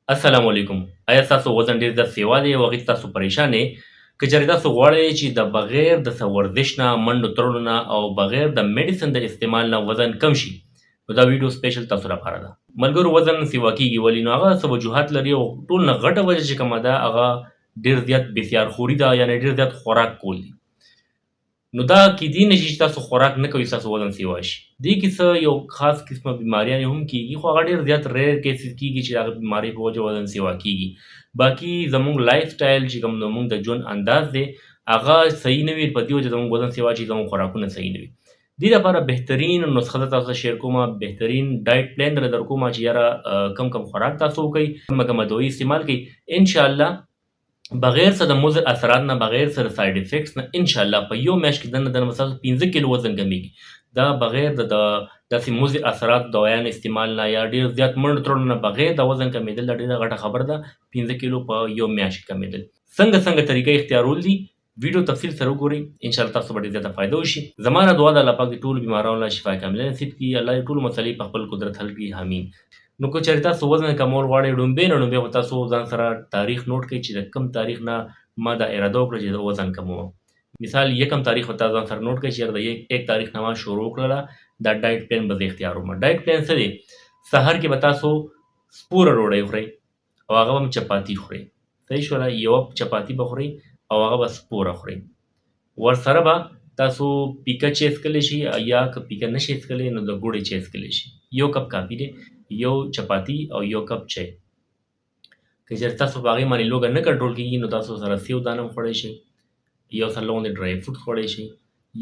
السلام علیکم. آیا ستاسو وزن ډیر زیات سیوا دی او هغې ته تاسو پریشان یې؟ که چېرې تاسو غواړئ چې د بغیر د څه ورزش نه، منډو تړلو نه او بغیر د میډیسن د استعمال نه وزن کم شي، نو دا ویډیو سپیشل تاسو لپاره ده. ملګرو، وزن سیوا کېږي ولې؟ نو هغه څه وجوهات لري او ټول نه غټه وجه چې کومه ده هغه ډیر زیات بسیارخوري ده، یعنې ډیر زیات خوراک کول دي. نو دا کیدی نشي چې تاسو خوراک نه کوئ ستاسو وزن سیوا شي. دې کې څه یو خاص قسمه بیماریانې هم کېږي، خو هغه ډېر زیات ریئر کیسز کېږي چې د هغه بیمارۍ په وجه وزن سیوا کېږي. باقي زموږ لایف سټایل چې کوم زموږ د ژوند انداز دی هغه صحیح نه وي، په دې وجه زموږ وزن سیوا شي، زموږ خوراکونه صحیح نه وي. دې لپاره بهترین نسخه زه تاسو ته شیر کومه، بهترین ډایټ پلان درله در کومه چې یاره کم کم خوراک تاسو وکئ، کومه کومه دوايي استعمال کړئ، انشاءالله بغیر څه د مضر اثرات نه، بغیر څه د ساید افیکټس نه، انشاءالله په یو میاشت کې دننه به ستاسو 15 کیلو وزن کمیږي. دا بغیر د داسې مضر اثرات دوايانو استعمال نه یا ډېر زیات منډو تړلو نه بغیر د وزن کمیدل دا ډېره غټه خبره ده. 15 کیلو په یو میاشت کې کمیدل. څنګه طریقې اختیارول دي، ویډیو تفصیل سره وګورئ، انشاءالله تاسو به ډېره زیاته فایده وشي. زما نه دعا ده الله پاک د ټولو بیمارانو له شفا کامله نصیب کړي، الله دې ټولو مسلې په خپل قدرت حل کړي، امین. نو که چېرې تاسو وزن کمول غواړئ، لومبۍ به تاسو ځان سره تاریخ نوټ کړئ چې د کوم تاریخ نه ما دا اراده وکړه چې زه وزن کموم. مثال 1 تاریخ به تاسو ځان سره نوټ کړئ چې یاره د 1 تاریخ نه ما شروع کړله، دا ډایټ پلان به زه اختیاروم. ډایټ پلان څه دی؟ سهار کې به تاسو سپوره ډوډۍ خورئ او هغه به هم چپاتي خورئ. صحیح شوله؟ یوه چپاتي به خورئ او هغه به سپوره خورئ. ورسره به تاسو پیکه چای څښلی شي، یا که پیکه نشئ څښلی نو د ګوړې چای څښلی شي. 1 کپ کافي دی، 1 چپاتي او 1 کپ چای. که چېرې تاسو په هغې باندې لوږه نه کنټرول کېږي نو تاسو سره سیو دانه هم خوړی شئ، یو سره لاندې ډرای فروټ خوړی شئ،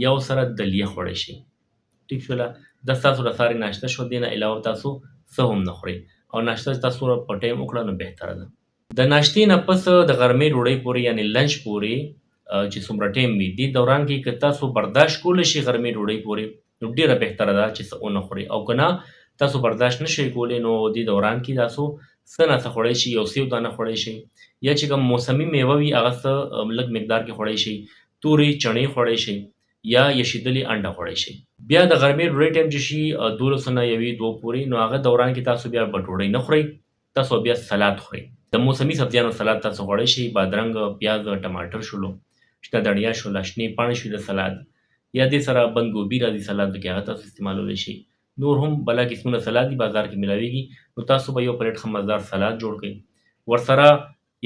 یو سره دلیه خوړی شئ. ټیک شوله؟ دا ستاسو د سهارې ناشته شوه، دې نه علاوه تاسو څه هم نه خورئ او ناشته چې تاسو په ټایم وکړه نو بهتره ده. د ناشتې نه پس د غرمې ډوډۍ پورې یعنې لنچ پورې چې څومره ټایم وي، دې دوران کې که تاسو برداشت کولی شئ غرمې ډوډۍ پورې نو ډېره بهتره ده چې څه ونه خورئ، او که نه تاسو برداشت نشئ کولی نو دې دوران کې تاسو څه ناڅه خوړی شئ، یو سیو دانه خوړی شئ، یا چې کوم موسمي میوه وي هغه څه لږ مقدار کې خوړی شئ، تورې چڼې خوړی شئ یا یشېدلې انډه خوړی شئ. بیا د غرمې ډوډۍ ټایم چې شي 12 نه 1-2 پورې، نو هغه دوران کې تاسو بیا به ډوډۍ نه خورئ، تاسو بیا سلاد خورئ. د موسمي سبزیانو سلاد تاسو خوړی شئ، بادرنګ، پیاز، ټماټر شولو، شنه دړیا شوله، شنې پاڼې شوې د سلاد، یا دې سره بند ګوبي راځي سلاد کې هغه تاسو استعمالولی شئ. نور هم بلا قسمونه سلاد دي، بازار کې میلاویږي، نو تاسو به یو پلیټ ښه مزدار سلاد جوړ کړئ. ورسره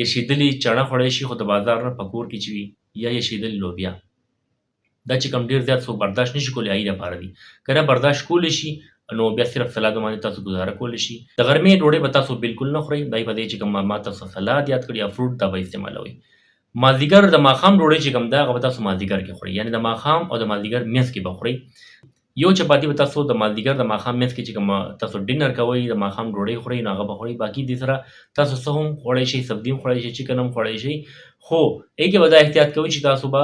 یشېدلې چڼه خوړی شي، خو د بازار نه په کور کې چې وي، یا یشېدلې لوبیا. دا چې کوم ډېر زیات څوک برداشت نشي کولی هغې لپاره دي. که نه برداشت کولی شي نو بیا صرف سلاد باندې تاسو ګزاره کولی شي. د غرمې ډوډۍ به تاسو بالکل نه خورئ، دای په دې چې کوم ما تاسو سلاد یاد کړي یا فروټ دا به استعمالوئ. مازدیګر د ماښام ډوډۍ چې کوم ده هغه به تاسو مازدیګر کې خورئ، یعنې د ماښام او د مازدیګر منځ کې به خورئ. یو چپاتي به تاسو د مازدیګر د ماښام منځ کې چې کومه تاسو ډینر کوئ، د ماښام ډوډۍ خورئ نو هغه به خورئ. باقي دې سره تاسو څه هم خوړی شئ، سبزي هم خوړی شئ، چکن هم خوړی شئ، خو هغې کې به دا احتیاط کوئ چې تاسو به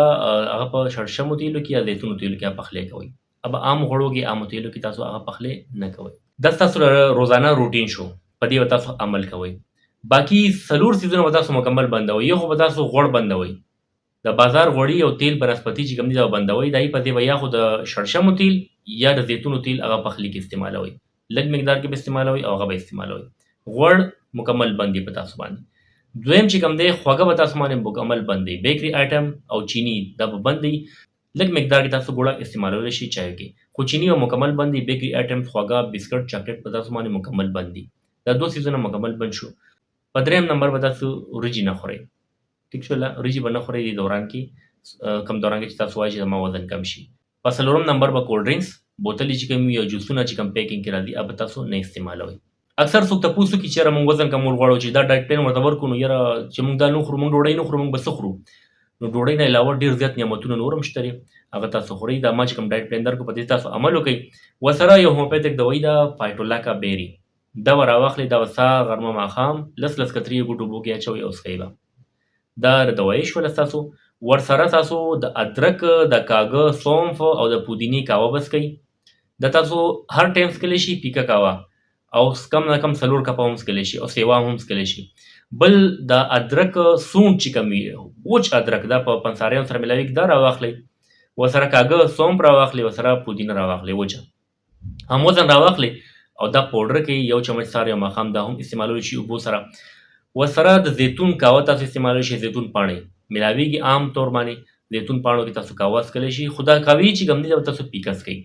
هغه په شړشمو تیلو کې یا زیتونو تیلو کې پخلی کوئ. اب عامو غوړو کې عامو تیلو کې تاسو هغه پخلی نه کوئ. دا ستاسو روزانه روټین شو، په دې به تاسو عمل کوئ. باقي 4 څیزونه به تاسو مکمل بندوئ. یو خو به تاسو غوړ بندوئ، د بازار غوړي او تیل بنسپتي چې کوم دي دا بندوئ. دایې په دې به یا خو د شړشمو تیل یا د زیتونو تیل هغه پخلي کې استعمالوئ، لږ مقدار کې به استعمالوئ او هغه به استعمالوئ. غوړ مکمل بند دی په تاسو باندې. دویم چې کوم دی خواږه به تاسو باندې مکمل بند دی، بیکري آیټم او چینی دا به بند دی. لږ مقدار کې تاسو ګوړه استعمالولی شئ چای کې، خو چینی به مکمل بند دی. بیکري آیټم، خواږه، بسکټ، چاکلیټ به تاسو باندې مکمل بند دی. دا 2 څیزونه مکمل بند شو. په 3م نمبر به تاسو وریجې نه خورئ. ټیک شوله؟ وریجې به نه خورئ دې دوران کې، کوم دوران کې چې تاسو وایئ چې زما وزن کم شي. په 4م نمبر به کولډ ډرینکس، بوتلې چې کوم وي او جوسونه چې کوم پیکینګ کې راځي هغه به تاسو نه استعمالوئ. اکثر څوک تپوس وکړي چې یاره موږ وزن کمول غواړو چې دا ډایټ پلان ورته ورکړو، نو یاره چې موږ دا نه خورو، موږ ډوډۍ نه خورو، موږ به څه خورو؟ نو ډوډۍ نه علاوه ډېر زیات نعمتونه نور هم شته دي، هغه تاسو خورئ. دا ما چې کوم ډایټ پلان درکړو په دې تاسو عمل وکئ. ورسره یو هومیوپیتھک دوايي ده فایټولاکا بیري، دا به راواخلئ، دا به سهار، غرمه، ماښام 10 قطرې یو ګوټ اوبو کې اچوئ او څښئ به. دا د دوايي شوله ستاسو. ورسره تاسو د ادرک، د کاږه، سونف او د پودینې قهوه به څښئ. دا تاسو هر ټایم څښلی شي، پیکه قهوه، او کم نه کم 4 کپه هم څښلی شي او سیوا هم څښلی شي. بل د ادرک سونډ چې کوم وي، وچ ادرک، دا په پنساریانو سره میلاویږي، دا راواخلئ. ورسره کاږه، سونف راواخلئ، ورسره پودینه راواخلئ وچه، هم وزن راواخلئ او دا پوډر کې 1 چمچ سهار یا ماښام دا هم استعمالولی شي اوبو سره. ورسره د زیتون قهوه تاسو استعمالولی شئ، زیتون پاڼې ملاویږي عام طور باندې زیتون پاڼو کې تاسو قهوه څښلی شئ، خو دا قهوې چې کوم دي دا به تاسو پیکس کوي.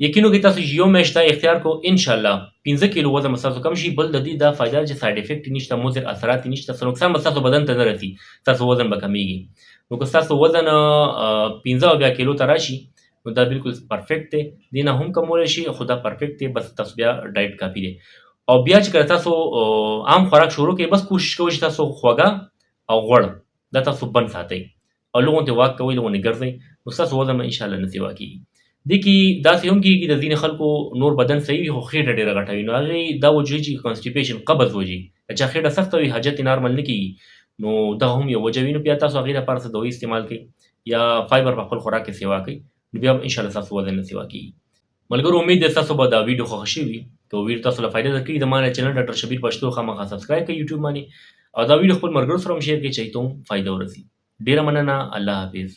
یقین وکړئ تاسو چې یو میاشت دا اختیار کو انشاءالله 15 کیلو وزن به ستاسو کم شي. بل د دې دا فایده ده چې ساید افیکټ یې نشته، مضر اثرات یې نشته، څه نقصان به ستاسو بدن ته نه رسي، ستاسو وزن به کمیږي. نو که ستاسو وزن 15 او بیا کیلو ته راشي نو دا بالکل پرفیکټ دی، دې نه هم کمولی شي، خو دا پرفیکټ دی، بس تاسو بیا ډایټ کافي دی. او بیا چې کله تاسو عام خوراک شروع کړئ بس کوشش کوئ چې تاسو خوږه او غوړ دا تاسو بند ساتئ او لږ واک کوئ، لږ ګرځئ، نو ستاسو وزن به انشاءالله نه سیوا کېږي. دې کې داسې هم کېږي د ځینې خلکو نور بدن صحیح وي خو خېټه ډېره غټه وي، نو هغې دا وجه چې کانسټیپیشن قبض وجې که چا خېټه سخته وي حاجت یې نارمل نه کېږي، نو دغه هم یو وجه وي. نو بیا تاسو هغې لپاره څه دوایي استعمال کړئ یا فایبر په خپل خوراک کې سیوا کړئ، نو بیا هم انشاءالله ستاسو وزن نه سیوا کېږي. ملګرو امید دی ستاسو به دا ویډیو خوښه شوي وي. که ویډیو تاسو له فایده درکړي د ما نه چینل ډاکټر شبیر پښتو خامخا سبسکرایب کړئ یوټیوب باندې او دا ویډیو خپل ملګرو سره هم شیر کړئ چې هغوی ته هم فایده ورسي. ډېره مننه، الله حافظ.